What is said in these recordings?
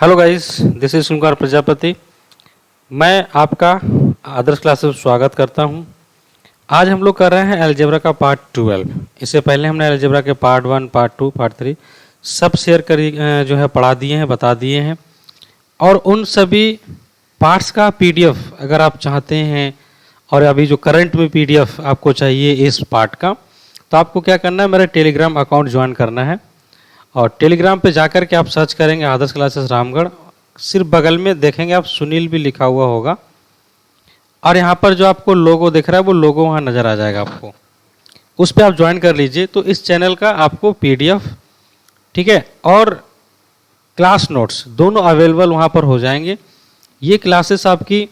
Hello guys, this is Sunkar Prajapati. मैं आपका आदर्श classes में स्वागत करता हूं। आज हम लोग कर रहे हैं अलजेब्रा का पार्ट 12। इससे पहले हमने अलजेब्रा के पार्ट 1, पार्ट 2, पार्ट 3 सब शेयर करी जो है पढ़ा दिए हैं, बता दिए हैं। और उन सभी पार्ट्स का पीडीएफ अगर आप चाहते हैं और अभी जो करंट में पीडीएफ आपको चाहिए इस पार्ट का, तो आपको क्या करना है, मेरा टेलीग्राम अकाउंट ज्वाइन करना है। और टेलीग्राम पे जाकर के आप सर्च करेंगे आदर्श क्लासेस रामगढ़, सिर्फ बगल में देखेंगे आप सुनील भी लिखा हुआ होगा। और यहाँ पर जो आपको लोगो दिख रहा है वो लोगो वहाँ नज़र आ जाएगा आपको, उस पर आप ज्वाइन कर लीजिए। तो इस चैनल का आपको पीडीएफ, ठीक है, और क्लास नोट्स दोनों अवेलेबल वहाँ पर हो जाएंगे। ये क्लासेस आपकी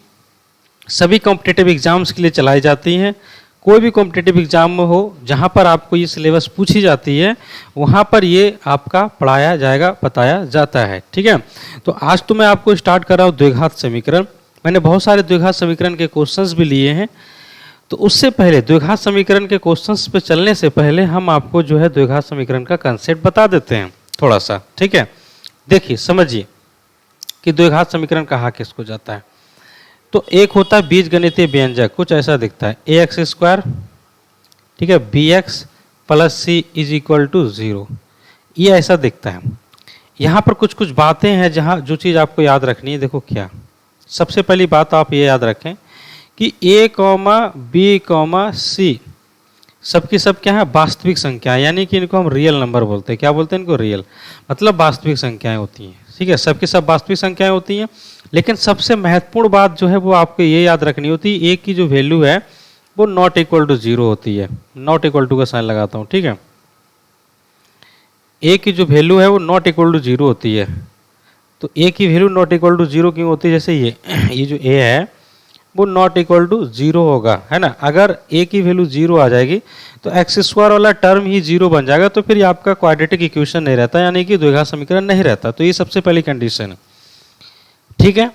सभी कॉम्पिटिटिव एग्जाम्स के लिए चलाई जाती हैं। कोई भी कॉम्पिटिटिव एग्जाम में हो जहाँ पर आपको ये सिलेबस पूछी जाती है, वहाँ पर ये आपका पढ़ाया जाएगा, बताया जाता है। ठीक है, तो आज तो मैं आपको स्टार्ट कर रहा हूँ द्विघात समीकरण। मैंने बहुत सारे द्विघात समीकरण के क्वेश्चंस भी लिए हैं। तो उससे पहले द्विघात समीकरण के क्वेश्चंस पे चलने से पहले हम आपको जो है द्विघात समीकरण का कंसेप्ट बता देते हैं थोड़ा सा। ठीक है, देखिए समझिए कि द्विघात समीकरण कहा किसको जाता है। तो एक होता है बीजगणितीय व्यंजक, कुछ ऐसा दिखता है ए एक्स स्क्वायर, ठीक है, B X plus C is equal to 0, ये ऐसा दिखता है। यहाँ पर कुछ कुछ बातें हैं जहाँ जो चीज़ आपको याद रखनी है। देखो क्या, सबसे पहली बात आप ये याद रखें कि ए कॉमा बी कॉमा सी सबकी सब क्या है, वास्तविक संख्याएं, यानी कि इनको हम रियल नंबर बोलते हैं। क्या बोलते हैं इनको? रियल, मतलब वास्तविक संख्याएं होती हैं। ठीक है, सबकी सब वास्तविक संख्याएं होती हैं। लेकिन सबसे महत्वपूर्ण बात जो है वो आपको ये याद रखनी होती है, ए की जो वैल्यू है वो नॉट इक्वल टू 0 होती है। नॉट इक्वल टू का साइन लगाता हूँ, ठीक है। ए की जो वैल्यू है वो नॉट इक्वल टू 0 होती है। तो ए की वैल्यू नॉट इक्वल टू 0 क्यों होती है? जैसे ये जो ए है वो नॉट इक्वल टू 0 होगा, है ना। अगर ए की वैल्यू 0 आ जाएगी तो एक्स स्क्वायर वाला टर्म ही 0 बन जाएगा, तो फिर ये आपका क्वाड्रेटिक इक्वेशन नहीं रहता, यानी कि द्विघात समीकरण नहीं रहता। तो ये सबसे पहली कंडीशन है, ठीक है।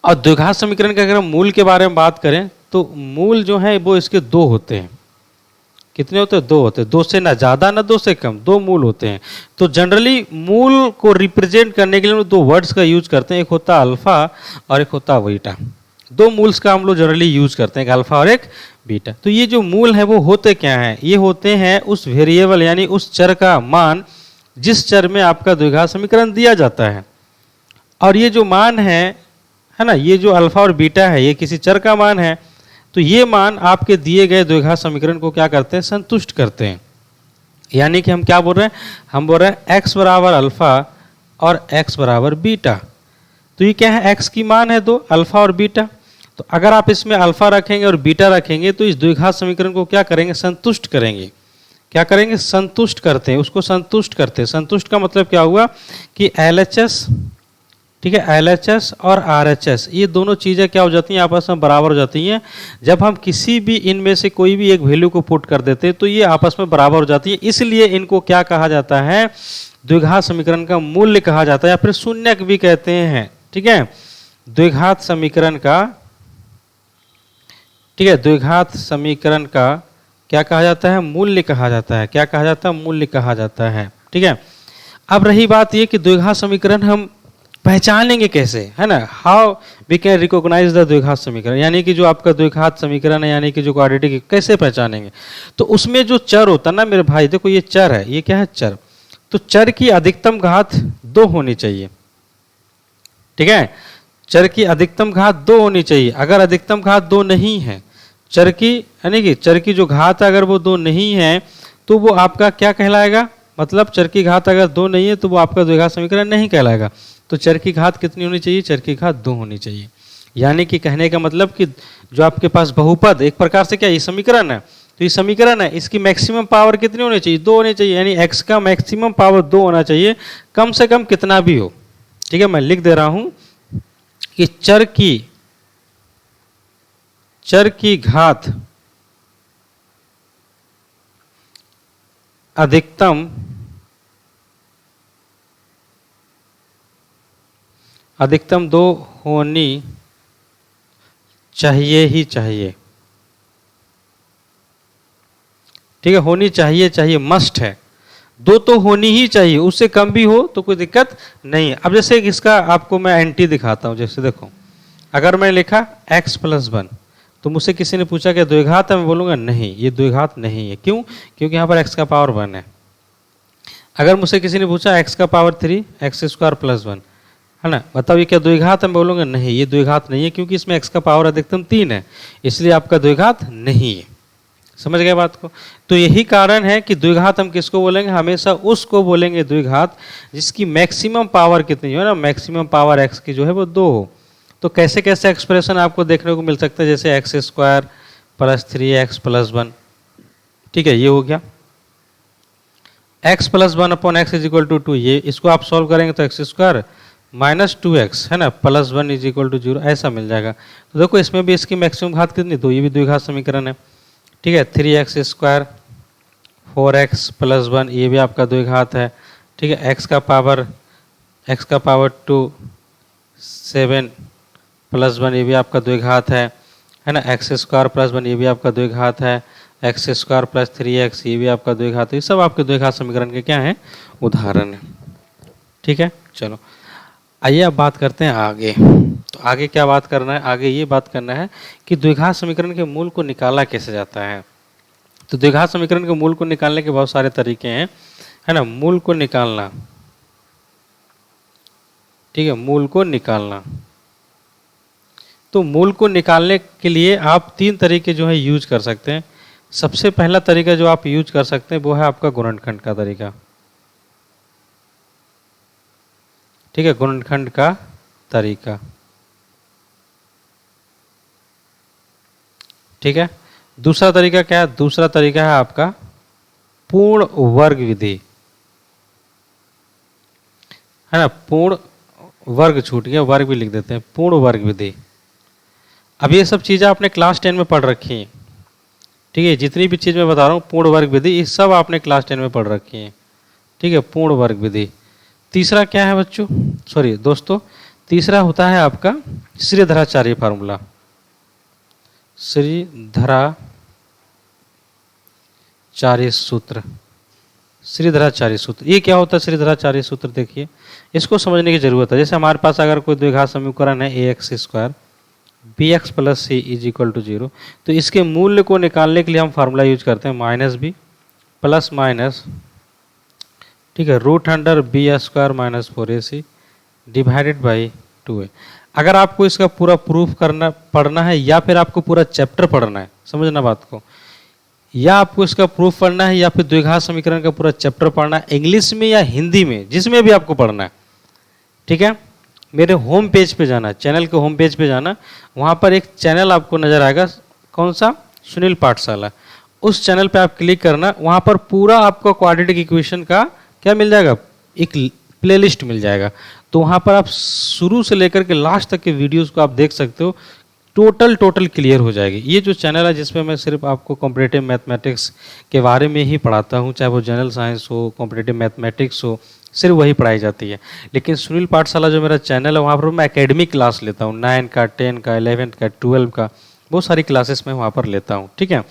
और द्विघात समीकरण के अगर हम मूल के बारे में बात करें तो मूल जो है वो इसके 2 होते हैं। कितने होते हैं? 2 होते हैं। 2 से ना ज़्यादा ना 2 से कम, 2 मूल होते हैं। तो जनरली मूल को रिप्रेजेंट करने के लिए 2 वर्ड्स का यूज करते हैं, एक होता है अल्फा और एक होता है बीटा। 2 मूल्स का हम लोग जनरली यूज करते हैं, एक अल्फा और एक बीटा। तो ये जो मूल है वो होते क्या हैं? ये होते हैं उस वेरिएबल यानी उस चर का मान जिस चर में आपका द्विघात समीकरण दिया जाता है। और ये जो मान है ना, ये जो अल्फा और बीटा है, ये किसी चर का मान है। तो ये मान आपके दिए गए द्विघात समीकरण को क्या करते हैं? संतुष्ट करते हैं। यानी कि हम क्या बोल रहे हैं? हम बोल रहे हैं x बराबर अल्फा और x बराबर बीटा। तो ये क्या है? x की मान है 2, अल्फा और बीटा। तो अगर आप इसमें अल्फा रखेंगे और बीटा रखेंगे तो इस द्विघात समीकरण को क्या करेंगे? संतुष्ट करेंगे। क्या करेंगे? संतुष्ट करते हैं, उसको संतुष्ट करते हैं। संतुष्ट का मतलब क्या हुआ कि LHS, ठीक है, LHS और RHS ये दोनों चीज़ें क्या हो जाती हैं? आपस में बराबर हो जाती हैं। जब हम किसी भी इनमें से कोई भी एक वैल्यू को पुट कर देते हैं तो ये आपस में बराबर हो जाती है। इसलिए इनको क्या कहा जाता है? द्विघात समीकरण का मूल्य कहा जाता है, या फिर शून्यक भी कहते हैं। ठीक है, द्विघात समीकरण का, ठीक है, द्विघात समीकरण का क्या कहा जाता है? मूल्य कहा जाता है। क्या कहा जाता है? मूल्य कहा जाता है। ठीक है, अब रही बात ये कि द्विघात समीकरण हम पहचानेंगे कैसे, है ना। How we can recognise the द्विघात समीकरण, यानी कि जो आपका द्विघात समीकरण है, यानी कि जो क्वाड्रेटिक, कैसे पहचानेंगे? तो उसमें जो चर होता है ना मेरे भाई, देखो ये चर है, ये क्या है? चर। तो चर की अधिकतम घात 2 होनी चाहिए। ठीक है, चर की अधिकतम घात 2 होनी चाहिए। अगर अधिकतम घात 2 नहीं है चर की, यानी कि चर की जो घात है अगर वो 2 नहीं है तो वो आपका क्या कहलाएगा? मतलब चर की घात अगर 2 नहीं है तो वो आपका द्विघात समीकरण नहीं कहलाएगा। तो चर की घात कितनी होनी चाहिए? चर की घात 2 होनी चाहिए। यानी कि कहने का मतलब कि जो आपके पास बहुपद, एक प्रकार से क्या ये समीकरण है, तो ये समीकरण है, इसकी मैक्सिमम पावर कितनी होनी चाहिए? 2 होनी चाहिए। यानी x का मैक्सिमम पावर 2 होना चाहिए, कम से कम कितना भी हो। ठीक है, मैं लिख दे रहा हूं कि चर की घात अधिकतम 2 होनी चाहिए ही चाहिए। ठीक है, होनी चाहिए, चाहिए, मस्ट है। दो तो होनी ही चाहिए, उससे कम भी हो तो कोई दिक्कत नहीं है। अब जैसे इसका आपको मैं एंटी दिखाता हूँ, जैसे देखो अगर मैं लिखा x प्लस 1, तो मुझसे किसी ने पूछा कि द्विघात है, मैं बोलूँगा नहीं, ये द्विघात नहीं है। क्यों? क्योंकि यहाँ पर x का पावर 1 है। अगर मुझसे किसी ने पूछा x का पावर 3, एक्स स्क्वायर प्लस 1, है ना, बताओ ये क्या द्विघात है? मैं बोलूँगा नहीं, ये द्विघात नहीं है, क्योंकि इसमें x का पावर अधिकतम 3 है, इसलिए आपका द्विघात नहीं है। समझ गए बात को? तो यही कारण है कि द्विघात हम किसको बोलेंगे? हमेशा उसको बोलेंगे द्विघात जिसकी मैक्सिमम पावर कितनी है ना, मैक्सिमम पावर x की जो है वो 2 हो। तो कैसे कैसे एक्सप्रेशन आपको देखने को मिल सकता है, जैसे x square plus 3x plus 1, ठीक है, ये हो गया x plus 1 upon X is equal to 2, ये इसको आप सॉल्व करेंगे तो एक्स स्क्वायर माइनस 2x है ना प्लस 1 इज इक्वल टू 0, ऐसा मिल जाएगा। तो देखो इसमें भी इसकी मैक्सिमम घात कितनी, तो ये भी द्विघात समीकरण है, ठीक है। 3x स्क्वायर 4x प्लस 1, ये भी आपका द्विघात है, ठीक है। x का पावर 2 7 प्लस 1, ये भी आपका द्विघात है ना। एक्स स्क्वायर प्लस 1, ये भी आपका द्विघात है। एक्स स्क्वायर प्लस 3x, ये भी आपका द्विघात है। ये सब आपके द्विघात समीकरण के क्या हैं? उदाहरण है, ठीक है। चलो आइए अब बात करते हैं आगे। तो आगे क्या बात करना है? आगे ये बात करना है कि द्विघात समीकरण के मूल को निकाला कैसे जाता है। तो द्विघात समीकरण के मूल को निकालने के बहुत सारे तरीके हैं, है ना। मूल को निकालना, ठीक है, मूल को निकालना। तो मूल को निकालने के लिए आप 3 तरीके जो है यूज कर सकते हैं। सबसे पहला तरीका जो आप यूज कर सकते हैं वो है आपका गुणनखंड का तरीका, ठीक है, गुणनखंड का तरीका, ठीक है। दूसरा तरीका क्या है? दूसरा तरीका है आपका पूर्ण वर्ग विधि, है ना। पूर्ण वर्ग छूट गया, वर्ग भी लिख देते हैं, पूर्ण वर्ग विधि। अब ये सब चीज़ें आपने क्लास 10 में पढ़ रखी हैं, ठीक है। जितनी भी चीज़ मैं बता रहा हूँ पूर्ण वर्ग विधि, ये सब आपने क्लास 10 में पढ़ रखी है, ठीक है, पूर्ण वर्ग विधि। तीसरा क्या है बच्चों, सॉरी दोस्तों, तीसरा होता है आपका श्रीधराचार्य फार्मूला, श्रीधराचार्य सूत्र। श्रीधराचार्य सूत्र, ये क्या होता है श्रीधराचार्य सूत्र? देखिए इसको समझने की जरूरत है। जैसे हमारे पास अगर कोई द्विघात समीकरण है ax square bx plus C is equal to 0, तो इसके मूल्य को निकालने के लिए हम फार्मूला यूज करते हैं माइनस बी प्लस माइनस, ठीक है, root under B square minus 4ac divided by 2a। अगर आपको इसका पूरा प्रूफ करना पढ़ना है या फिर आपको पूरा चैप्टर पढ़ना है, समझना बात को, या आपको इसका प्रूफ पढ़ना है या फिर द्विघात समीकरण का पूरा चैप्टर पढ़ना है, इंग्लिश में या हिंदी में, जिसमें भी आपको पढ़ना है, ठीक है, मेरे होम पेज पे जाना, चैनल के होम पेज पे जाना, वहाँ पर एक चैनल आपको नजर आएगा, कौन सा? सुनील पाठशाला। उस चैनल पे आप क्लिक करना, वहाँ पर पूरा आपको क्वाड्रेटिक इक्वेशन का क्या मिल जाएगा? एक प्लेलिस्ट मिल जाएगा। तो वहाँ पर आप शुरू से लेकर के लास्ट तक के वीडियोस को आप देख सकते हो, टोटल क्लियर हो जाएगी। ये जो चैनल है जिसमें मैं सिर्फ आपको कॉम्पिटिटिव मैथमेटिक्स के बारे में ही पढ़ाता हूँ, चाहे वो जनरल साइंस हो, कॉम्पिटिटिव मैथमेटिक्स हो, सिर्फ वही पढ़ाई जाती है। लेकिन सुनील पाठशाला जो मेरा चैनल है, वहाँ पर मैं एकेडमिक क्लास लेता हूँ, 9 का, 10 का, 11 का, 12 का, बहुत सारी क्लासेस मैं वहाँ पर लेता हूँ, ठीक है।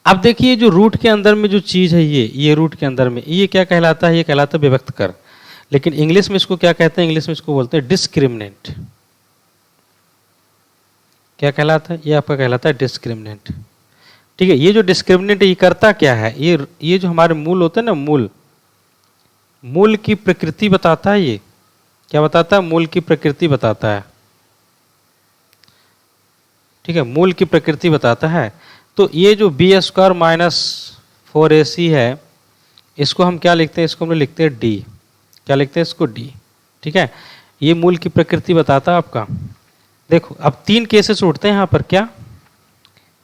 अब देखिए जो रूट के अंदर में जो चीज़ है, ये रूट के अंदर में ये क्या कहलाता है? ये कहलाता है विभक्त कर। लेकिन इंग्लिश में इसको क्या कहते हैं? इंग्लिश में इसको बोलते हैं डिस्क्रिमिनेंट। क्या कहलाता है? ये आपका कहलाता है डिस्क्रिमिनेंट, ठीक है। ये जो डिस्क्रिमिनेंट ये करता क्या है? ये जो हमारे मूल होते हैं ना, मूल की प्रकृति बताता है। ये क्या बताता है? मूल की प्रकृति बताता है, ठीक है, मूल की प्रकृति बताता है। तो ये जो बी स्क्वायर माइनस 4ac है, इसको हम क्या लिखते हैं? इसको हम लिखते हैं डी। क्या लिखते हैं इसको? डी, ठीक है। ये मूल की प्रकृति बताता है आपका। देखो अब 3 केसेस उठते हैं यहाँ पर, क्या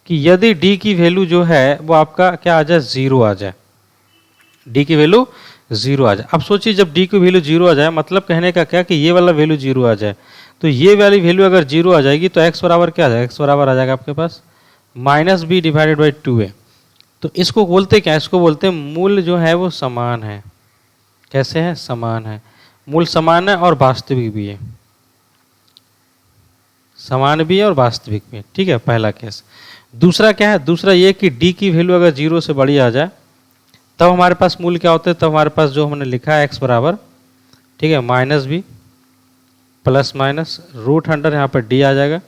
कि यदि डी की वैल्यू जो है वो आपका क्या आ जाए? 0 आ जाए, डी की वैल्यू 0 आ जाए। अब सोचिए जब डी की वैल्यू 0 आ जाए, मतलब कहने का क्या कि ये वाला वैल्यू 0 आ जाए, तो ये वाली वैल्यू अगर 0 आ जाएगी तो x बराबर क्या आ जाएगा? x बराबर आ जाएगा आपके पास minus B divided by 2a। तो इसको बोलते क्या? इसको बोलते हैं मूल जो है वो समान है। कैसे है? समान है। मूल समान है और वास्तविक भी है, समान भी है और वास्तविक भी है, ठीक है, पहला केस। दूसरा क्या है? दूसरा ये कि डी की वैल्यू अगर 0 से बड़ी आ जाए तब हमारे पास मूल क्या होते हैं, तब हमारे पास जो हमने लिखा है x बराबर, ठीक है, minus B plus minus root under यहाँ पर डी आ जाएगा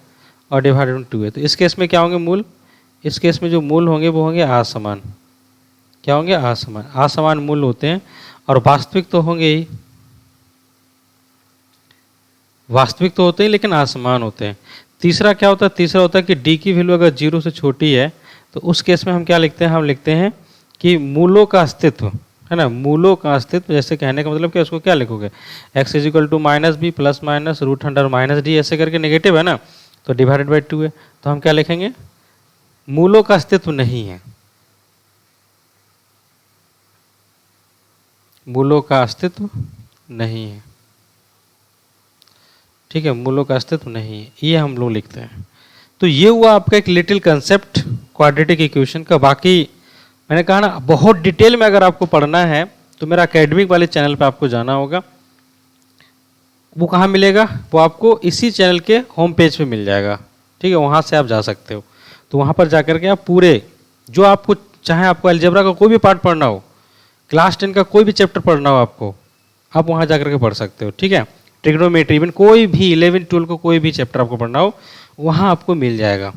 और डिवाइडेड बाई 2 है। तो इस केस में क्या होंगे मूल, इस केस में जो मूल होंगे वो होंगे असमान। क्या होंगे, असमान। असमान मूल होते हैं और वास्तविक तो होंगे ही, वास्तविक तो होते हैं लेकिन असमान होते हैं। तीसरा क्या होता है, तीसरा होता है कि डी की वैल्यू अगर 0 से छोटी है तो उस केस में हम क्या लिखते हैं, हम लिखते हैं कि मूलों का अस्तित्व है ना, मूलों का अस्तित्व। जैसे कहने का मतलब क्या, उसको क्या लिखोगे, x is equal to minus B plus minus root under minus D, ऐसे करके नेगेटिव है ना, तो डिवाइडेड बाई 2 है। तो हम क्या लिखेंगे, मूलों का अस्तित्व नहीं है, मूलों का अस्तित्व नहीं है, ठीक है, मूलों का अस्तित्व नहीं है, ये हम लोग लिखते हैं। तो ये हुआ आपका एक लिटिल कंसेप्ट क्वाड्रेटिक इक्वेशन का। बाकी मैंने कहा ना, बहुत डिटेल में अगर आपको पढ़ना है तो मेरा एकेडमिक वाले चैनल पे आपको जाना होगा। वो कहाँ मिलेगा, वो आपको इसी चैनल के होम पेज पे मिल जाएगा, ठीक है, वहाँ से आप जा सकते हो। तो वहाँ पर जाकर के आप पूरे जो आपको, चाहे आपको अलजेब्रा का कोई भी पार्ट पढ़ना हो, क्लास 10 का कोई भी चैप्टर पढ़ना हो आपको, आप वहाँ जाकर के पढ़ सकते हो, ठीक है। ट्रिग्नोमेट्री इवन कोई भी 11 12 को कोई भी चैप्टर आपको पढ़ना हो वहाँ आपको मिल जाएगा,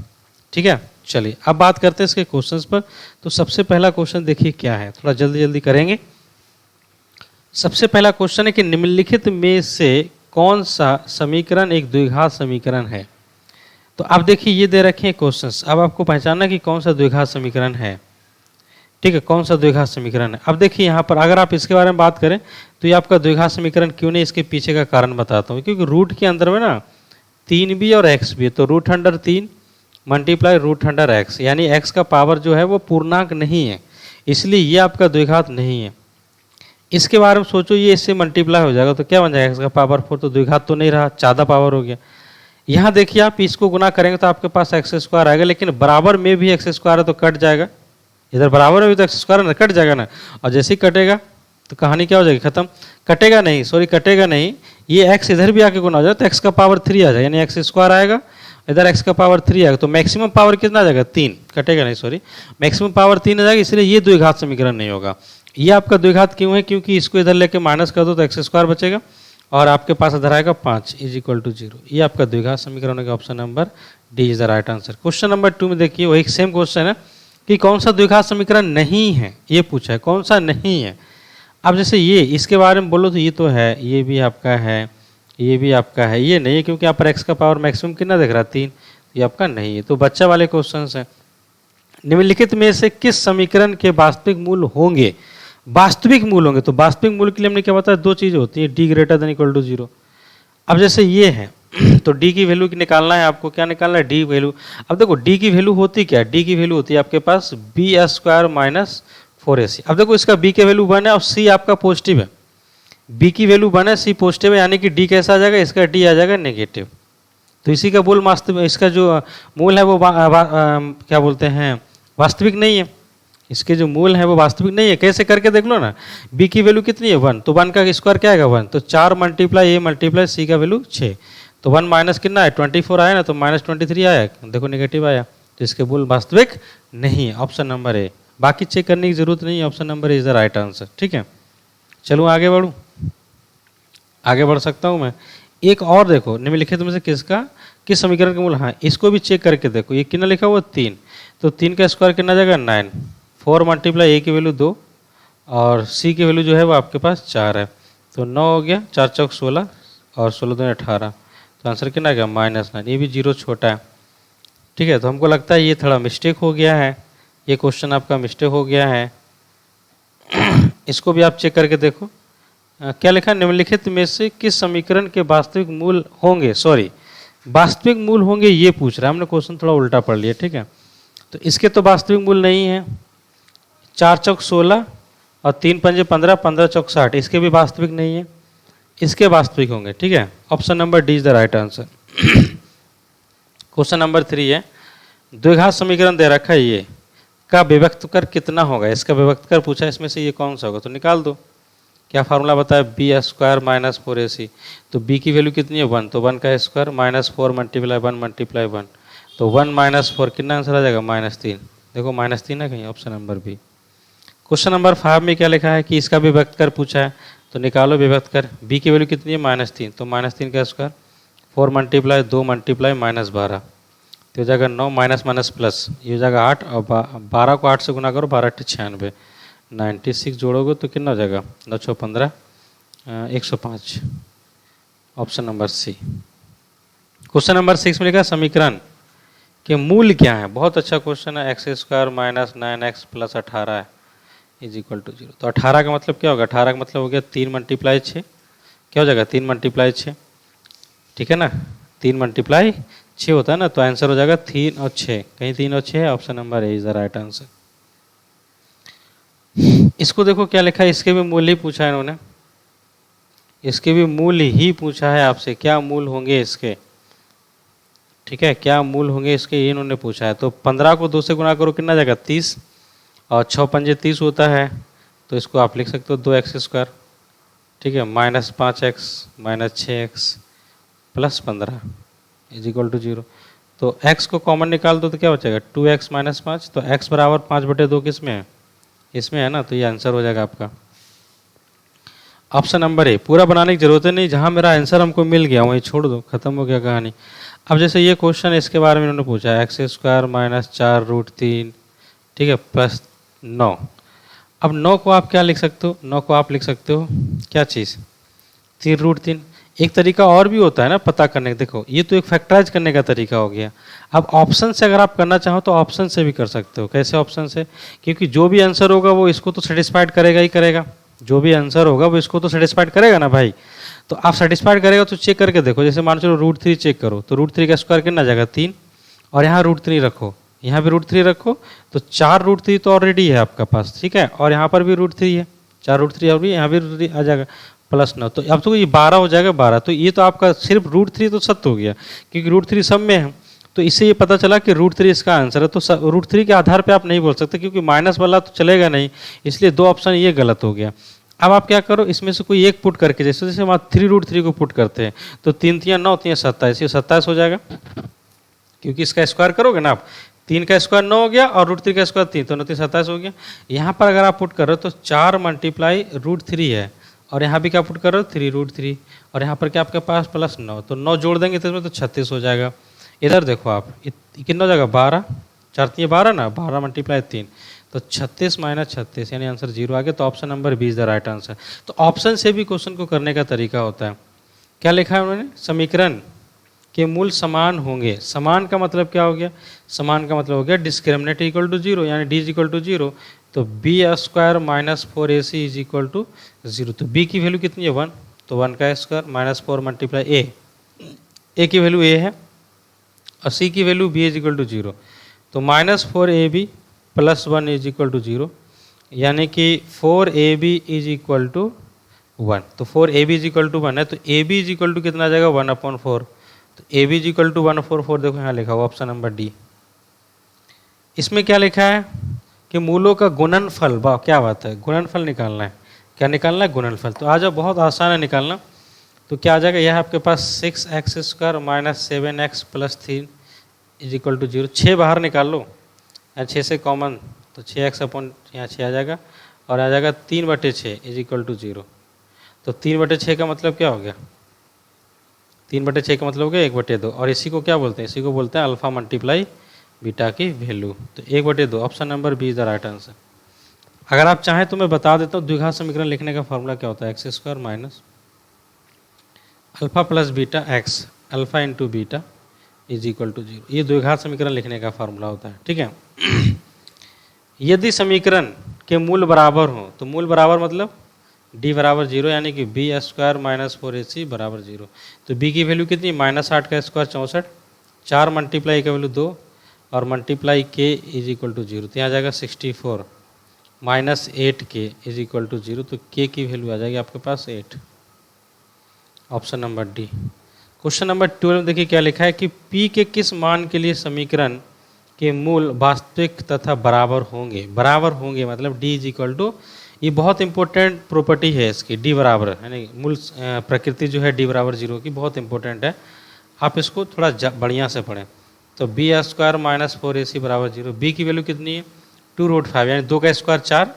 ठीक है। चलिए अब बात करते हैं इसके क्वेश्चंस पर। तो सबसे पहला क्वेश्चन देखिए क्या है, थोड़ा जल्दी जल्दी करेंगे। सबसे पहला क्वेश्चन है कि निम्नलिखित में से कौन सा समीकरण एक द्विघात समीकरण है। तो अब देखिए ये दे रखे हैं क्वेश्चंस, अब आपको पहचानना कि कौन सा द्विघात समीकरण है, ठीक है, कौन सा द्विघात समीकरण है। अब देखिए यहाँ पर अगर आप इसके बारे में बात करें तो ये आपका द्विघात समीकरण क्यों नहीं, इसके पीछे का कारण बताता हूँ। क्योंकि रूट के अंदर में ना 3 भी और x भी है, तो root under 3 multiply root under x, यानी x का पावर जो है वो पूर्णांक नहीं है, इसलिए ये आपका द्विघात नहीं है। इसके बारे में सोचो, ये इससे मल्टीप्लाई हो जाएगा तो क्या बन जाएगा, x का पावर 4, तो द्विघात तो नहीं रहा, ज़्यादा पावर हो गया। यहाँ देखिए आप इसको गुना करेंगे तो आपके पास एक्स स्क्वायर आएगा, लेकिन बराबर में भी एक्स स्क्वायर है तो कट जाएगा, इधर बराबर में भी तो एक्स स्क्वायर है ना, कट जाएगा ना। और जैसे ही कटेगा तो कहानी क्या हो जाएगी, खत्म। कटेगा नहीं, सॉरी कटेगा नहीं, ये एक्स इधर भी आके गुना हो जाए तो एक्स का पावर 3 आ जाएगा, यानी एक्स स्क्वायर आएगा, इधर एक्स का पावर 3 आएगा, तो मैक्सिमम पावर कितना आ जाएगा, 3, कटेगा नहीं, सॉरी मैक्सिमम पावर 3 आ जाएगा, इसलिए ये द्विघात समीकरण नहीं होगा। ये आपका द्विघात क्यों है, क्योंकि इसको इधर लेके माइनस कर दो तो एक्स स्क्वायर बचेगा और आपके पास इधर आएगा 5 इज इक्वल टू 0। ये आपका द्विघात समीकरण होगा, option number D is the right answer. Question number 2 में देखिए वही सेम क्वेश्चन है कि कौन सा द्विघात समीकरण नहीं है, ये पूछा है कौन सा नहीं है। अब जैसे ये इसके बारे में बोलो तो ये तो है, ये भी आपका है, ये भी आपका है, ये नहीं है क्योंकि यहाँ पर एक्स का पावर मैक्सिमम कितना दिख रहा है, 3, ये आपका नहीं है। तो बच्चा वाले क्वेश्चन है, निम्नलिखित में से किस समीकरण के वास्तविक मूल होंगे, वास्तविक मूल होंगे। तो वास्तविक मूल के लिए हमने क्या बताया, 2 चीज़ें होती है, D greater than equal to 0। अब जैसे ये है तो डी की वैल्यू निकालना है आपको, क्या निकालना है, डी वैल्यू। अब देखो डी की वैल्यू होती क्या है, डी की वैल्यू होती है आपके पास बी स्क्वायर माइनस 4ac। अब देखो इसका बी के वैल्यू 1 है और सी आपका पॉजिटिव है, बी की वैल्यू 1 है, सी पॉजिटिव है, यानी कि डी कैसा आ जाएगा, इसका डी आ जाएगा नेगेटिव। तो इसी का मूल वास्तविक, इसका जो मूल है वो क्या बोलते हैं, वास्तविक नहीं है, इसके जो मूल है वो वास्तविक नहीं है। कैसे करके देख लो ना, बी की वैल्यू कितनी है 1, तो 1 का स्क्वायर क्या आएगा 1, तो 4 मल्टीप्लाई ए मल्टीप्लाई सी का वैल्यू 6, तो 1 माइनस कितना है 24 आया ना, तो माइनस 23 आया, देखो नेगेटिव आया, तो इसके मूल वास्तविक नहीं है, ऑप्शन नंबर ए। बाकी चेक करने की जरूरत नहीं है, option number A is the right answer, ठीक है। चलो आगे बढ़ूँ, आगे बढ़ सकता हूँ मैं। एक और देखो, निम्नलिखित में से किस समीकरण के मूल, हाँ इसको भी चेक करके देखो, ये कितना लिखा हुआ 3, तो 3 का स्क्वायर कितना जाएगा 9, 4 मल्टीप्लाई ए की वैल्यू 2 और सी की वैल्यू जो है वो आपके पास 4 है, तो 9 हो गया, 4 चौक 16 और 16 दूनी 18, तो आंसर कितना गया -9। ये भी 0 छोटा है, ठीक है। तो हमको लगता है ये थोड़ा मिस्टेक हो गया है, ये क्वेश्चन आपका मिस्टेक हो गया है। इसको भी आप चेक करके देखो, क्या लिखा, निम्नलिखित में से किस समीकरण के वास्तविक मूल होंगे, सॉरी वास्तविक मूल होंगे ये पूछ रहा है, हमने क्वेश्चन थोड़ा उल्टा पढ़ लिया, ठीक है। तो इसके तो वास्तविक मूल नहीं है, 4 चौक 16 और 3 पंजे 15, 15 चौक 60, इसके भी वास्तविक नहीं है, इसके वास्तविक होंगे, ठीक है। Option number D is the right answer. Question number 3 है, द्विघात समीकरण दे रखा है ये का विभक्त कर कितना होगा, इसका विभक्त कर पूछा, इसमें से ये कौन सा होगा, तो निकाल दो। क्या फार्मूला बताया, बी स्क्वायर माइनस 4ac, तो बी की वैल्यू कितनी है 1, तो 1 का स्क्वायर माइनस 4 मल्टीप्लाई 1 मल्टीप्लाई 1, तो 1 माइनस 4 कितना आंसर आ जाएगा -3, देखो -3 है कहीं, option number B. Question number 5 में क्या लिखा है कि इसका विभक्त कर पूछा है, तो निकालो विभक्त कर। b की वैल्यू कितनी है -3, तो -3 का स्क्वायर 4 मल्टीप्लाई 2 मल्टीप्लाई -12, तो हो जाएगा 9 माइनस माइनस प्लस, ये हो जाएगा 8 और 12 को 8 से गुना करो, 12 96, 96 जोड़ोगे तो कितना हो जाएगा 9 6 15 105। Option number C. Question number 6 में लिखा समीकरण के मूल क्या है। बहुत अच्छा क्वेश्चन है। X square minus 9x plus 18 is equal to 0। तो 18 का मतलब क्या होगा, 18 का मतलब हो गया 3 मल्टीप्लाई 6, क्या हो जाएगा 3 मल्टीप्लाई 6, ठीक है ना, 3 मल्टीप्लाई 6 होता है ना, तो आंसर हो जाएगा 3 और 6, कहीं 3 और 6 है, option number A is the right answer. इसको देखो क्या लिखा है, इसके भी मूल ही पूछा है इन्होंने, इसके भी मूल ही पूछा है आपसे, क्या मूल होंगे इसके, ठीक है, क्या मूल होंगे इसके, ये इन्होंने पूछा है। तो 15 को 2 से गुणा करो, कितना जाएगा 30, और 6 पंजे 30 होता है, तो इसको आप लिख सकते हो 2x स्क्वायर, ठीक है, -5x -6x plus 15 is equal to 0। तो x को कॉमन निकाल दो तो क्या बचेगा 2x - 5, तो x बराबर 5/2 किस में है, इसमें है ना, तो ये आंसर हो जाएगा आपका ऑप्शन नंबर ए। पूरा बनाने की जरूरत नहीं, जहां मेरा आंसर हमको मिल गया वहीं छोड़ दो, खत्म हो गया कहानी। अब जैसे ये क्वेश्चन इसके बारे में इन्होंने पूछा है, एक्स स्क्वायर -4√3, ठीक है, प्लस 9। अब 9 को आप क्या लिख सकते हो, 9 को आप लिख सकते हो क्या चीज़ 3√3। एक तरीका और भी होता है ना पता करने का, देखो ये तो एक फैक्टराइज करने का तरीका हो गया। अब ऑप्शन से अगर आप करना चाहो तो ऑप्शन से भी कर सकते हो। कैसे ऑप्शन से, क्योंकि जो भी आंसर होगा वो इसको तो सेटिस्फाइड करेगा ही करेगा, जो भी आंसर होगा वो इसको तो सेटिस्फाइड करेगा ना भाई। तो आप सेटिस्फाइड करेगा तो चेक करके देखो, जैसे मान चलो √3 चेक करो, तो √3 का स्क्वायर कितना जाएगा 3, और यहाँ √3 रखो, यहाँ भी √3 रखो, तो 4√3 तो ऑलरेडी है आपका पास, ठीक है, और यहाँ पर भी √3 है, 4√3 और भी यहाँ भी √3 आ जाएगा प्लस 9, तो अब तो ये 12 हो जाएगा 12। तो ये तो आपका सिर्फ √3 तो सत्य हो गया, क्योंकि √3 सब में है, तो इससे ये पता चला कि √3 इसका आंसर है। तो √3 के आधार पे आप नहीं बोल सकते, क्योंकि माइनस वाला तो चलेगा नहीं, इसलिए 2 ऑप्शन ये गलत हो गया। अब आप क्या करो, इसमें से कोई एक पुट करके, जैसे जैसे हम 3√3 को पुट करते हैं, तो 3 3 9 3 27, ये 27 हो जाएगा, क्योंकि इसका स्क्वायर करोगे ना आप, 3 का स्क्वायर 9 हो गया और √3 का स्क्वायर 3, तो 9 3 27 हो गया। यहाँ पर अगर आप पुट कर रहे हो तो 4 मल्टीप्लाई √3 है, और यहाँ भी क्या पुट कर रहे हो 3√3, और यहाँ पर क्या आपके पास प्लस 9, तो 9 जोड़ देंगे तो इसमें तो 36 हो जाएगा। इधर देखो आप कितना हो जाएगा 12, 4 3 12 ना, 12 मल्टीप्लाई 3, तो 36 - 36 यानी आंसर 0 आ गया। तो option number B is the right answer. तो ऑप्शन से भी क्वेश्चन को करने का तरीका होता है। क्या लिखा है उन्होंने, समीकरण के मूल समान होंगे। समान का मतलब क्या हो गया, समान का मतलब हो गया डिस्क्रिमिनेट इक्वल टू 0, यानी डी इज इक्वल टू 0, तो B square -4ac is equal to 0। तो बी की वैल्यू कितनी है 1, तो 1 का स्क्वायर -4 मल्टीप्लाई ए की वैल्यू ए है, और सी की value B is equal to 0, तो -4ab plus 1 is equal to 0, यानी कि 4ab इज इक्वल टू 1। तो 4ab इज इक्वल टू 1 है, तो ab इज इक्वल टू कितना आ जाएगा 1/4, तो ab इज इक्वल टू 1/4, देखो यहाँ लिखा हुआ ऑप्शन नंबर डी। इसमें क्या लिखा है कि मूलों का गुणनफल, वाह क्या बात है, गुणनफल निकालना है। क्या निकालना है, गुणनफल। तो आ जाओ, बहुत आसान है निकालना। तो क्या आ जाएगा, यह आपके पास 6x square -7x plus 3 is equal to 0। 6 बाहर निकाल लो, 6 से कॉमन, तो 6x अपॉन यहाँ 6 आ जाएगा, और आ जाएगा 3/6 इज इक्वल टू 0। तो 3/6 का मतलब क्या हो गया, 3/6 का मतलब हो गया 1/2, और इसी को क्या बोलते हैं, इसी को बोलते हैं अल्फा मल्टीप्लाई बीटा की वैल्यू। तो 1/2, option number B is the right answer. अगर आप चाहें तो मैं बता देता हूँ द्विघात समीकरण लिखने का फॉर्मूला क्या होता है, X square minus alpha plus beta X alpha into beta is equal to 0। ये द्विघात समीकरण लिखने का फार्मूला होता है, ठीक है। यदि समीकरण के मूल बराबर हो, तो मूल बराबर मतलब d बराबर 0, यानी कि बी स्क्वायर -4ac बराबर 0। तो b की वैल्यू कितनी, -8 का स्क्वायर 64, 4 मल्टीप्लाई का वैल्यू 2, और multiply k is equal to 0, तो यहाँ जाएगा 64 -8k इज इक्वल टू 0, तो k की वैल्यू आ जाएगी आपके पास 8, option number D. Question number 12 देखिए क्या लिखा है कि p के किस मान के लिए समीकरण के मूल वास्तविक तथा बराबर होंगे। बराबर होंगे मतलब d इज इक्वल टू, ये बहुत इंपॉर्टेंट प्रॉपर्टी है इसकी, d बराबर यानी मूल प्रकृति जो है d बराबर 0 की, बहुत इंपॉर्टेंट है। आप इसको थोड़ा बढ़िया से पढ़ें। तो बी स्क्वायर -4ac बराबर 0, b की वैल्यू कितनी है 2√5, यानी 2 का स्क्वायर 4,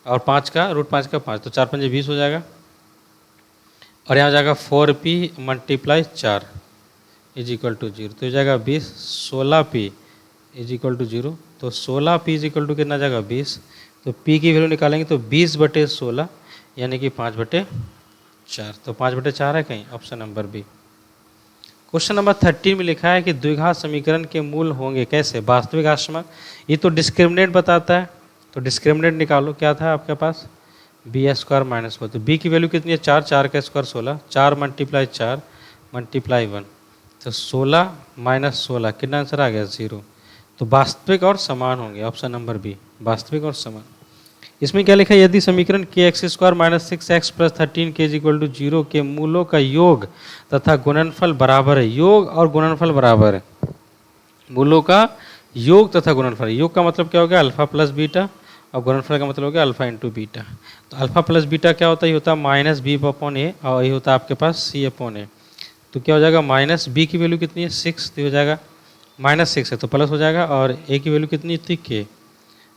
और 5 का रूट 5 का 5, तो 4 पंजे 20 हो जाएगा। और यहाँ हो जाएगा 4p multiply 4 is equal to 0, तो हो जाएगा 20। 16p इज इक्वल टू 0, तो 16p इज इक्वल टू कितना जाएगा 20, तो p की वैल्यू निकालेंगे तो 20/16 यानी कि 5/4, तो 5/4 है कहीं, option number B. Question number 13 में लिखा है कि द्विघात समीकरण के मूल होंगे कैसे, वास्तविक आश्रमक। ये तो डिस्क्रिमिनेंट बताता है, तो डिस्क्रिमिनेंट निकालो। क्या था आपके पास, b² माइनस 4, तो b की वैल्यू कितनी है 4, 4 का स्क्वायर 16, 4 मल्टीप्लाई 4 मल्टीप्लाई 1, तो 16 माइनस 16 कितना आंसर आ गया 0। तो वास्तविक और समान होंगे, ऑप्शन नंबर बी, वास्तविक और समान। इसमें क्या लिखा है, यदि समीकरण kx² minus 6x plus 13k is equal to 0 के मूलों का योग तथा गुणनफल बराबर है। योग और गुणनफल बराबर है, मूलों का योग तथा गुणनफल। योग का मतलब क्या हो गया अल्फा प्लस बीटा, और गुणनफल का मतलब हो गया अल्फा इंटू बीटा। तो अल्फा प्लस बीटा क्या होता है, ये होता है माइनस b/a, और ये होता है आपके पास c/a। तो क्या हो जाएगा, माइनस b की वैल्यू कितनी है 6, तो हो जाएगा -6 है तो प्लस हो जाएगा, और a की वैल्यू कितनी थी k,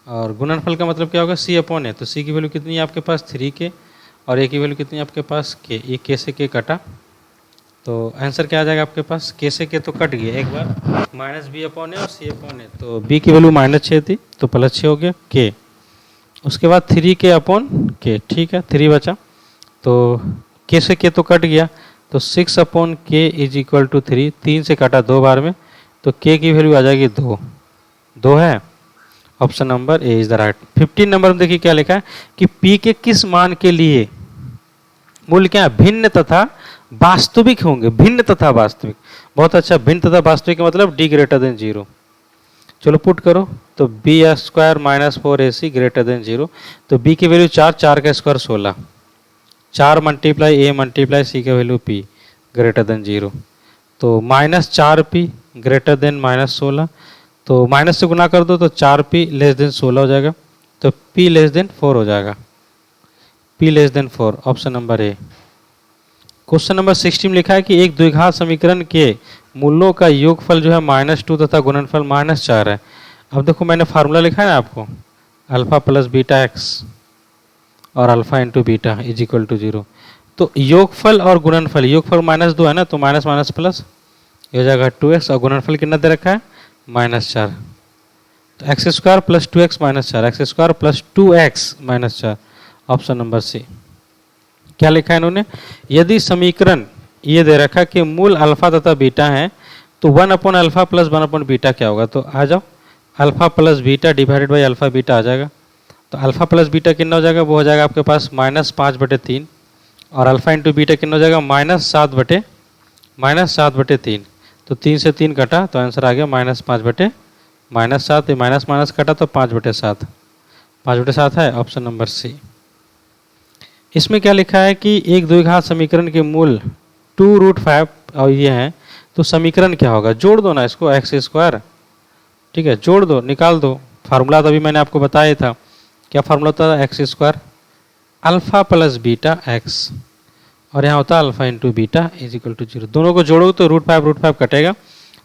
और गुणनफल का मतलब क्या होगा c/a, तो c की वैल्यू कितनी है आपके पास 3k, और a की वैल्यू कितनी है आपके पास k, ये k से k कटा, तो आंसर क्या आ जाएगा आपके पास, k से k तो कट गया एक बार, -b/a और c/a, तो b की वैल्यू -6 थी तो +6 हो गया k, उसके बाद 3k/k, ठीक है 3 बचा, तो k से k तो कट गया, तो 6/k इज इक्वल टू 3, 3 से काटा 2 बार में, तो k की वैल्यू आ जाएगी 2 है, option number A is the right. 15 number में देखिए क्या लिखा है कि p के किस मान के लिए मूल्य क्या है, भिन्न तथा वास्तविक होंगे। भिन्न तथा वास्तविक, बहुत अच्छा, भिन्न तथा वास्तविक का मतलब d ग्रेटर देन 0। चलो पुट करो, तो b² minus 4ac greater than 0, तो b की वैल्यू 4, 4 का square 16, 4 multiply a multiply c का वैल्यू p ग्रेटर देन 0, तो -4p ग्रेटर देन -16, तो माइनस से गुना कर दो तो 4p लेस देन 16 हो जाएगा, तो p लेस देन 4 हो जाएगा, p less than 4, option number ए। क्वेश्चन नंबर 16 में लिखा है कि एक द्विघात समीकरण के मूलों का योगफल जो है -2 तथा गुणनफल -4 है। अब देखो मैंने फार्मूला लिखा है ना आपको, अल्फा प्लस बीटा एक्स और alpha into beta is equal to 0, तो योगफल और गुणनफल, योगफल -2 है ना, तो माइनस माइनस प्लस हो जाएगा 2x, और गुणनफल कितना दे रखा है -4, तो x² plus 2x minus 4, x² plus 2x minus 4, option number C. क्या लिखा है इन्होंने, यदि समीकरण ये दे रखा कि मूल अल्फा तथा बीटा है, तो 1/अल्फा प्लस 1/बीटा क्या होगा, तो आ जाओ alpha plus beta divided by alpha beta आ जाएगा, तो अल्फा प्लस बीटा कितना हो जाएगा, वो हो जाएगा आपके पास -5/3, और अल्फा इंटू बीटा कितना हो जाएगा -7/3, तो 3 से 3 कटा तो आंसर आ गया -5/7, माइनस माइनस कटा तो 5/7, 5/7 है, ऑप्शन नंबर सी। इसमें क्या लिखा है कि एक द्विघात समीकरण के मूल 2√5 और ये हैं, तो समीकरण क्या होगा, जोड़ दो ना इसको x², ठीक है जोड़ दो, निकाल दो। फार्मूला तो अभी मैंने आपको बताया था, क्या फार्मूला होता है x² alpha plus beta x, और यहाँ होता है alpha into beta is equal to 0। दोनों को जोड़ोगे तो √5 कटेगा,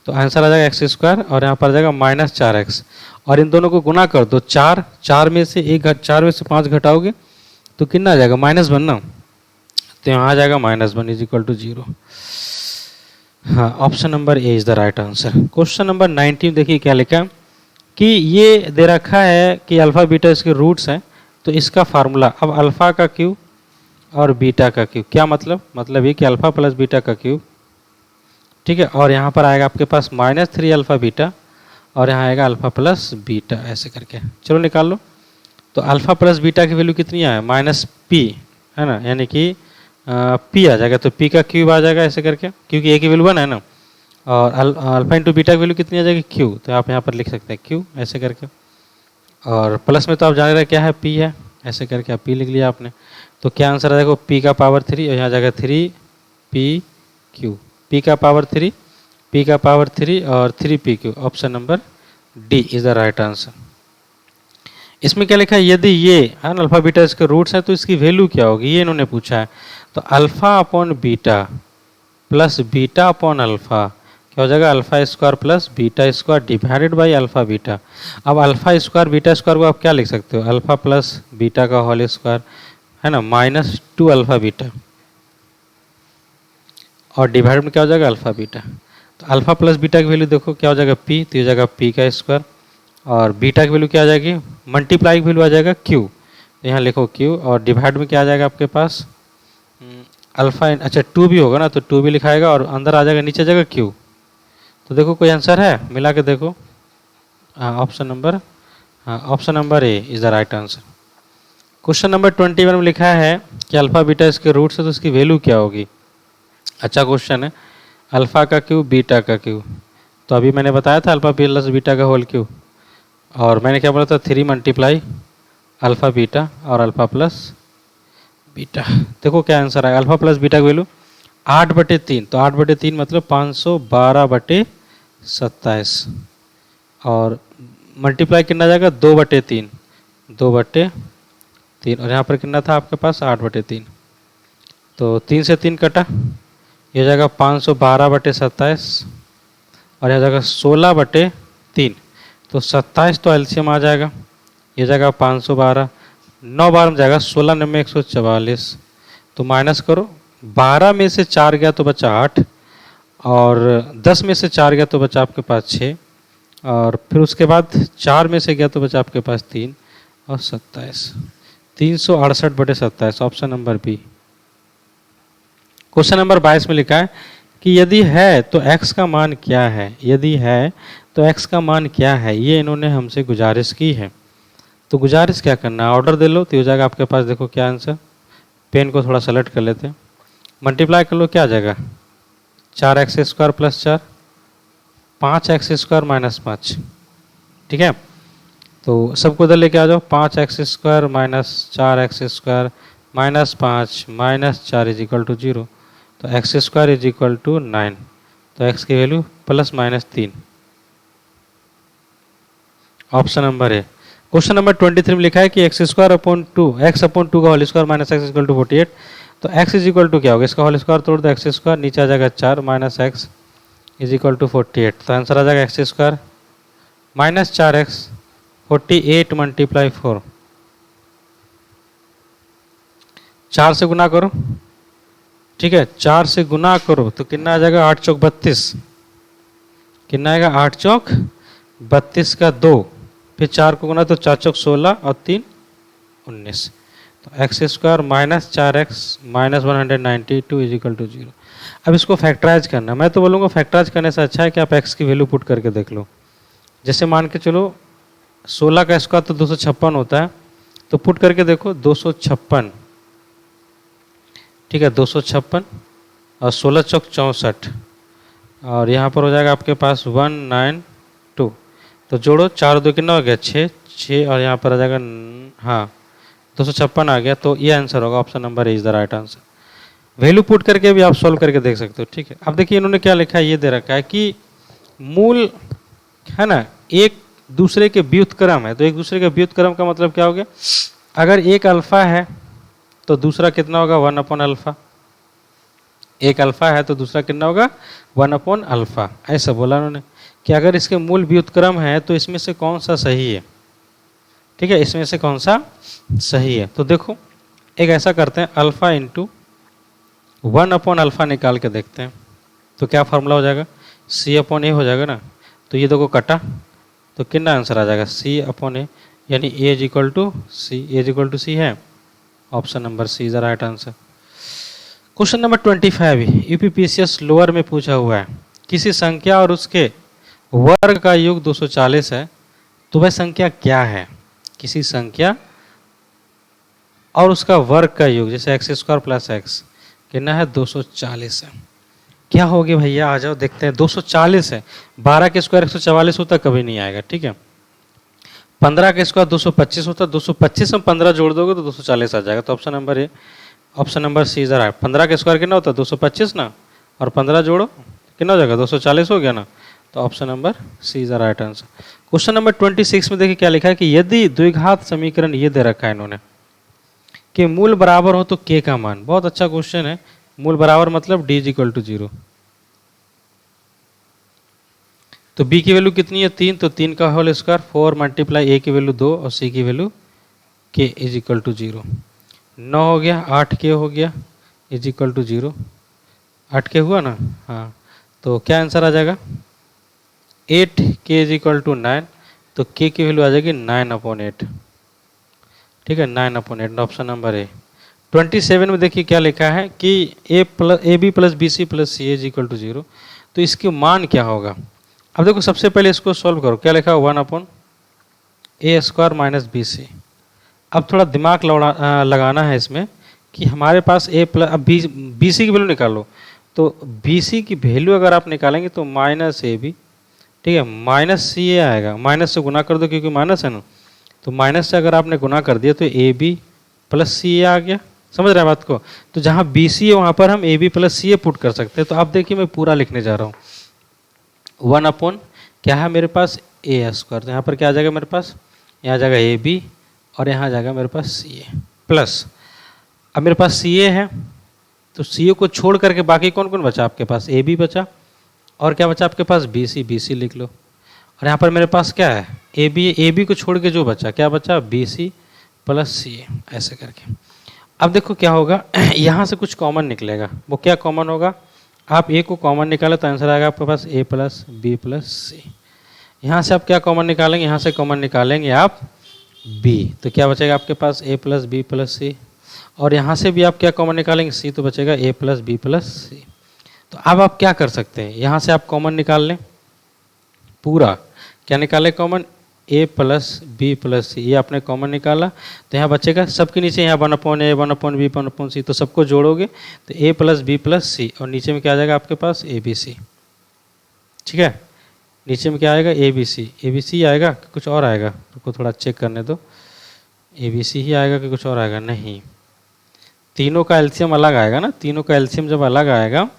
तो आंसर आ जाएगा x², और यहाँ पर आ जाएगा -4x, और इन दोनों को गुना कर दो, 4 में से 5 घटाओगे तो कितना आ जाएगा -1 ना, तो यहाँ आ जाएगा -1 इज इक्वल टू 0। हाँ, option number A is the right answer. Question number 19 देखिए क्या लिखा कि ये दे रखा है कि अल्फा बीटा इसके रूट्स हैं, तो इसका फार्मूला, अब अल्फा का क्यूब और बीटा का क्यूब, क्या मतलब ये कि अल्फा प्लस बीटा का क्यूब, ठीक है, और यहाँ पर आएगा आपके पास -3 अल्फा बीटा, और यहाँ आएगा अल्फा प्लस बीटा, ऐसे करके चलो निकाल लो। तो अल्फा प्लस बीटा की वैल्यू कितनी है -p है ना, यानी कि p आ जाएगा, तो p का क्यूब आ जाएगा ऐसे करके, क्योंकि a की वैल्यू 1 है ना, और अल्फा इंटू बीटा की वैल्यू कितनी आ जाएगी q, तो आप यहाँ पर लिख सकते हैं q ऐसे करके, और प्लस में तो आप जान रहे क्या है p है, ऐसे करके आप p लिख लिया आपने, तो क्या आंसर आ जाएगा p का पावर 3, और यहाँ आ जाएगा 3pq, p का पावर 3, p का पावर 3 और 3pq, option number D is the right answer. इसमें क्या लिखा है, यदि ये है ना अल्फा बीटा इसके रूट्स हैं, तो इसकी वैल्यू क्या होगी, ये इन्होंने पूछा है, तो alpha upon beta plus beta upon alpha क्या हो जाएगा, alpha square plus beta square divided by alpha beta. अब अल्फा स्क्वायर बीटा स्क्वायर को आप क्या लिख सकते हो, अल्फा प्लस बीटा का होल स्क्वायर, है ना, -2 अल्फा बीटा, और डिवाइड में क्या हो जाएगा, अल्फा बीटा। तो अल्फा प्लस बीटा की वैल्यू देखो क्या हो जाएगा, पी, तो ये जाएगा पी का स्क्वायर, और बीटा की वैल्यू क्या आ जाएगी, मल्टीप्लाई की वैल्यू आ जाएगा क्यू, तो यहाँ लिखो क्यू, और डिवाइड में क्या आ जाएगा आपके पास, अल्फा, अच्छा 2 भी होगा ना, तो 2 भी लिखाएगा, और अंदर आ जाएगा, नीचे आ जाएगा क्यू। तो देखो कोई आंसर है, मिला के देखो। हाँ, option number A is the right answer. Question number 21 में लिखा है कि अल्फा बीटा इसके रूट्स है, तो इसकी वैल्यू क्या होगी। अच्छा क्वेश्चन है, अल्फा का क्यू बीटा का क्यू, तो अभी मैंने बताया था अल्फा प्लस बीटा का होल क्यू, और मैंने क्या बोला था, 3 मल्टीप्लाई अल्फा बीटा और अल्फा प्लस बीटा। देखो क्या आंसर आएगा, अल्फा प्लस बीटा की वैल्यू 8/3, तो 8/3 मतलब 512/27, और मल्टीप्लाई कितना जाएगा, 2/3, 2/3, और यहाँ पर कितना था आपके पास 8/3, तो 3 से 3 कटा, यह जाएगा 512/27, और यह जाएगा 16/3, तो 27 तो एलसीएम आ जाएगा, ये जाएगा 512, 9 बार में जाएगा 16 9 144, तो माइनस करो, 12 में से 4 गया तो बचा 8, और 10 में से 4 गया तो बचा आपके पास 6, और फिर उसके बाद 4 में से गया तो बचा आपके पास 3 और 27, 368/27, option number B. Question number 22 में लिखा है कि यदि है तो x का मान क्या है, यदि है तो x का मान क्या है, ये इन्होंने हमसे गुजारिश की है। तो गुजारिश क्या करना है, ऑर्डर दे लो तो हो जाएगा आपके पास, देखो क्या आंसर, पेन को थोड़ा सेलेक्ट कर लेते हैं, मल्टीप्लाई कर लो, क्या आ जाएगा, 4x² + 4, 5x² - 5, ठीक है, तो सबको उधर लेके आ जाओ, 5x² - 4x² - 5 - 4 = 0, तो x² = 9, तो x की वैल्यू ±3, ऑप्शन नंबर है। क्वेश्चन नंबर 23 में लिखा है कि x² / 2 x/2 का होल स्क्वायर माइनस x = 48, तो x = क्या होगा, इसका होल स्क्वायर तोड़ दो, x², नीचे आ जाएगा 4 माइनस x = 48, तो आंसर आ जाएगा x² - 4x, 48 × 4, 4 से गुना करो, ठीक है, 4 से गुना करो तो कितना आ जाएगा, 8 चौक 32, कितना आएगा, 8 चौक 32 का 2, फिर 4 को गुना तो 4 चौक 16 और 3 19, तो x² - 4x - 192 = 0। अब इसको फैक्टराइज करना, मैं तो बोलूँगा फैक्टराइज करने से अच्छा है कि आप x की वैल्यू पुट करके देख लो। जैसे मान के चलो 16 का स्क्वायर तो 256 होता है, तो पुट करके देखो 256, ठीक है, 256, और 16 चौक 64, और यहाँ पर हो जाएगा आपके पास 192, तो जोड़ो, 4 2 कितना हो गया, 6, और यहाँ पर आ जाएगा, हाँ 256 आ गया, तो ये आंसर होगा, option number A is the right answer. Value put करके भी आप सॉल्व करके देख सकते हो, ठीक है। अब देखिए इन्होंने क्या लिखा है, ये दे रखा है कि मूल है ना एक दूसरे के व्युत्क्रम है, तो एक दूसरे के व्युत्क्रम का मतलब क्या हो गया, अगर एक अल्फा है तो दूसरा कितना होगा, 1/α, एक अल्फा है तो दूसरा कितना होगा, 1/α, ऐसा बोला उन्होंने कि अगर इसके मूल व्युत्क्रम है तो इसमें से कौन सा सही है, ठीक है, इसमें से कौन सा सही है। तो देखो एक ऐसा करते हैं, अल्फा इंटू 1/α निकाल के देखते हैं, तो क्या फार्मूला हो जाएगा, C/A हो जाएगा ना, तो ये देखो कटा, तो कितना आंसर आ जाएगा, C/A, यानी A = C है, option number C is the right answer. Question number 25 UPPCS lower में पूछा हुआ है, किसी संख्या और उसके वर्ग का योग 240 है, तो वह संख्या क्या है, किसी संख्या और उसका वर्ग का योग, जैसे x² + x कितना है, 240 है, क्या होगी भैया, आ जाओ देखते हैं। 240 है, 12 के स्क्वायर 144 होता, कभी नहीं आएगा, ठीक है। 15 के स्क्वायर 225 होता, 225 में 15 जोड़ दोगे तो 240 आ जाएगा, तो option number A, option number C is right. 15 के स्क्वायर कितना होता है, 225 ना, और 15 जोड़ो कितना हो जाएगा, 240 हो गया ना, तो option number C is right answer. Question number 26 में देखिए क्या लिखा है कि यदि द्विघात समीकरण ये दे रखा है इन्होंने कि मूल बराबर हो तो के का मान, बहुत अच्छा क्वेश्चन है, मूल बराबर मतलब d = 0, तो b की वैल्यू कितनी है 3, तो 3 का होल स्क्वायर, 4 मल्टीप्लाई a की वैल्यू 2 और c की value k is equal to 0। 9 हो गया, 8k हो गया इज इक्वल टू 0। 8k हुआ ना, हाँ, तो क्या आंसर आ जाएगा 8k इज इक्वल टू 9, तो k की वैल्यू आ जाएगी 9/8। ठीक है, 9/8, ऑप्शन नंबर ए। 27 में देखिए क्या लिखा है कि A B plus B C plus C is equal to 0, तो इसके मान क्या होगा। अब देखो सबसे पहले इसको सॉल्व करो, क्या लिखा है 1/a² माइनस बी सी। अब थोड़ा दिमाग लगाना है इसमें कि हमारे पास a प्लस, अब बी सी की वैल्यू निकालो, तो बी सी की वैल्यू अगर आप निकालेंगे तो माइनस ए बी, ठीक है, माइनस सी ए आएगा, माइनस से गुना कर दो क्योंकि माइनस है ना, तो माइनस से अगर आपने गुना कर दिया तो ए बी प्लस सी ए आ गया। समझ रहे हैं बात को, तो जहाँ बी सी है वहाँ पर हम A B plus C A put कर सकते हैं। तो अब देखिए मैं पूरा लिखने जा रहा हूँ, 1/ क्या है मेरे पास a², तो यहाँ पर क्या आ जाएगा मेरे पास, यहाँ आ जाएगा ए बी और यहाँ आ जाएगा मेरे पास सी ए प्लस, अब मेरे पास सी ए है तो सी ए को छोड़ करके बाकी कौन कौन बचा आपके पास, ए बी बचा और क्या बचा आपके पास बी सी लिख लो। और यहाँ पर मेरे पास क्या है ए बी को छोड़ के जो बचा क्या बचा बी सी प्लस सी ए, ऐसे करके। अब देखो क्या होगा यहाँ से कुछ कॉमन निकलेगा, वो क्या कॉमन होगा, आप ए को कॉमन निकाले तो आंसर आएगा आपके पास ए प्लस बी प्लस सी। यहाँ से आप क्या कॉमन निकालेंगे, यहाँ से कॉमन निकालेंगे आप बी, तो क्या बचेगा आपके पास ए प्लस बी प्लस सी, और यहाँ से भी आप क्या कॉमन निकालेंगे सी, तो बचेगा ए प्लस बी प्लस सी। तो अब आप क्या कर सकते हैं, यहाँ से आप कॉमन निकाल लें, पूरा क्या निकाले कॉमन, ए प्लस बी प्लस सी, ये आपने कॉमन निकाला तो यहाँ बचेगा सबके नीचे यहाँ 1/a 1/b 1/c, तो सबको जोड़ोगे तो ए प्लस बी प्लस सी, और नीचे में क्या आ जाएगा आपके पास ए बी सी। ठीक है, नीचे में क्या आएगा ए बी सी आएगा कि कुछ और आएगा, तो थोड़ा चेक करने दो, ए बी सी ही आएगा कि कुछ और आएगा, नहीं, तीनों का एलसीएम अलग आएगा ना, तीनों का एलसीएम जब अलग आएगा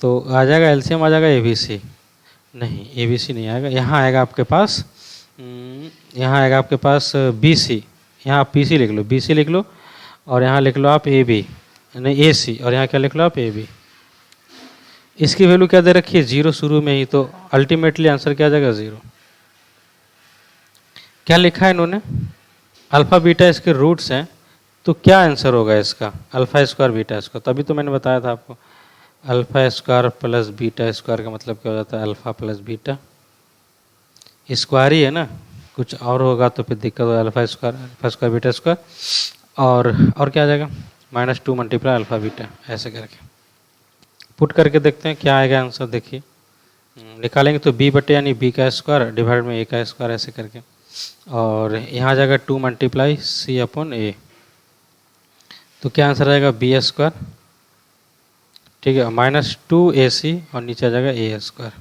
तो आ जाएगा एलसीएम आ जाएगा ए बी सी, नहीं ए बी सी नहीं आएगा, यहाँ आएगा आपके पास, यहाँ आएगा आपके पास बी सी, यहाँ आप पी सी लिख लो, बी सी लिख लो, और यहाँ लिख लो आप ए बी नहीं ए सी, और यहाँ क्या लिख लो आप ए बी। इसकी वैल्यू क्या दे रखी है 0 शुरू में ही, तो अल्टीमेटली आंसर क्या आ जाएगा 0। क्या लिखा है इन्होंने, अल्फा बीटा इसके रूट्स हैं, तो क्या आंसर होगा इसका, α² β², तभी तो मैंने बताया था आपको α² प्लस β² का मतलब क्या हो जाता है अल्फा प्लस बीटा, स्क्वायर ही है ना, कुछ और होगा तो फिर दिक्कत होगा, α² β², और क्या आ जाएगा -2 मल्टीप्लाई अल्फा बीटा, ऐसे करके पुट करके देखते हैं क्या आएगा आंसर। देखिए निकालेंगे तो b बटे यानी b² डिवाइड में a², ऐसे करके, और यहाँ आ जाएगा 2 मल्टीप्लाई c/a, तो क्या आंसर आएगा b², ठीक है, -2ac और नीचे आ जाएगा a²,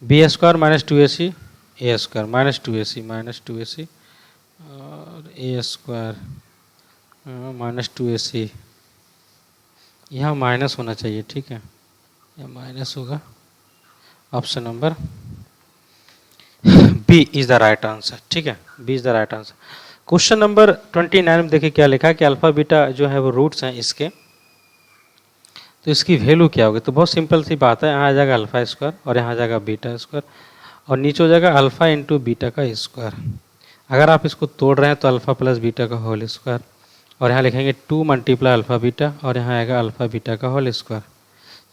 b² -2ac a² -2ac और a² -2ac, यहाँ माइनस होना चाहिए, ठीक है, यह माइनस होगा, option number B is the right answer. ठीक है, B is the right answer. Question number 29 में देखिए क्या लिखा है कि अल्फा बीटा जो है वो रूट्स हैं इसके, तो इसकी वैल्यू क्या होगी, तो बहुत सिंपल सी बात है, यहाँ आ जाएगा α² और यहाँ आ जाएगा β² और नीचे हो जाएगा अल्फा इंटू बीटा का स्क्वायर। अगर आप इसको तोड़ रहे हैं तो अल्फा प्लस बीटा का होल स्क्वायर, और यहाँ लिखेंगे 2 मल्टीप्लाई अल्फा बीटा और यहाँ आएगा अल्फा बीटा का होल स्क्वायर।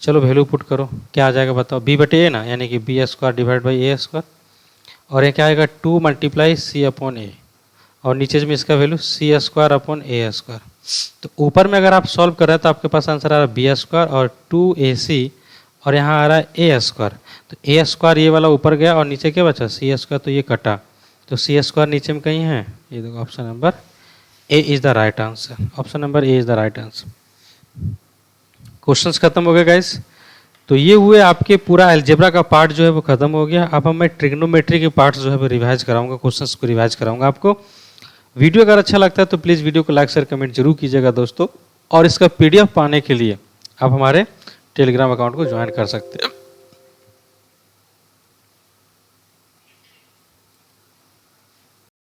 चलो वैल्यू पुट करो, क्या आ जाएगा बताओ, b बटे a ना, यानी कि b² डिवाइड बाई a², और ये क्या आएगा 2 मल्टीप्लाई c/a, और नीचे में इसका वैल्यू c²/a²। तो ऊपर में अगर आप सॉल्व कर रहे हैं तो आपके पास आंसर आ रहा है b² और 2ac, और यहाँ आ रहा है a², तो a² ये वाला ऊपर गया और नीचे क्या बचा c², तो ये कटा, तो c² नीचे में कहीं है, ये देखो option number A is the right answer, option number A is the right answer. Questions खत्म हो गए गाइस, तो ये हुए आपके पूरा अलजेब्रा का पार्ट जो है वो खत्म हो गया। अब मैं ट्रिग्नोमेट्री के पार्ट्स जो है वो रिवाइज कराऊंगा, क्वेश्चंस को रिवाइज कराऊंगा आपको। वीडियो अगर अच्छा लगता है तो प्लीज़ वीडियो को लाइक शेयर कमेंट जरूर कीजिएगा दोस्तों, और इसका PDF पाने के लिए आप हमारे टेलीग्राम अकाउंट को ज्वाइन कर सकते हैं।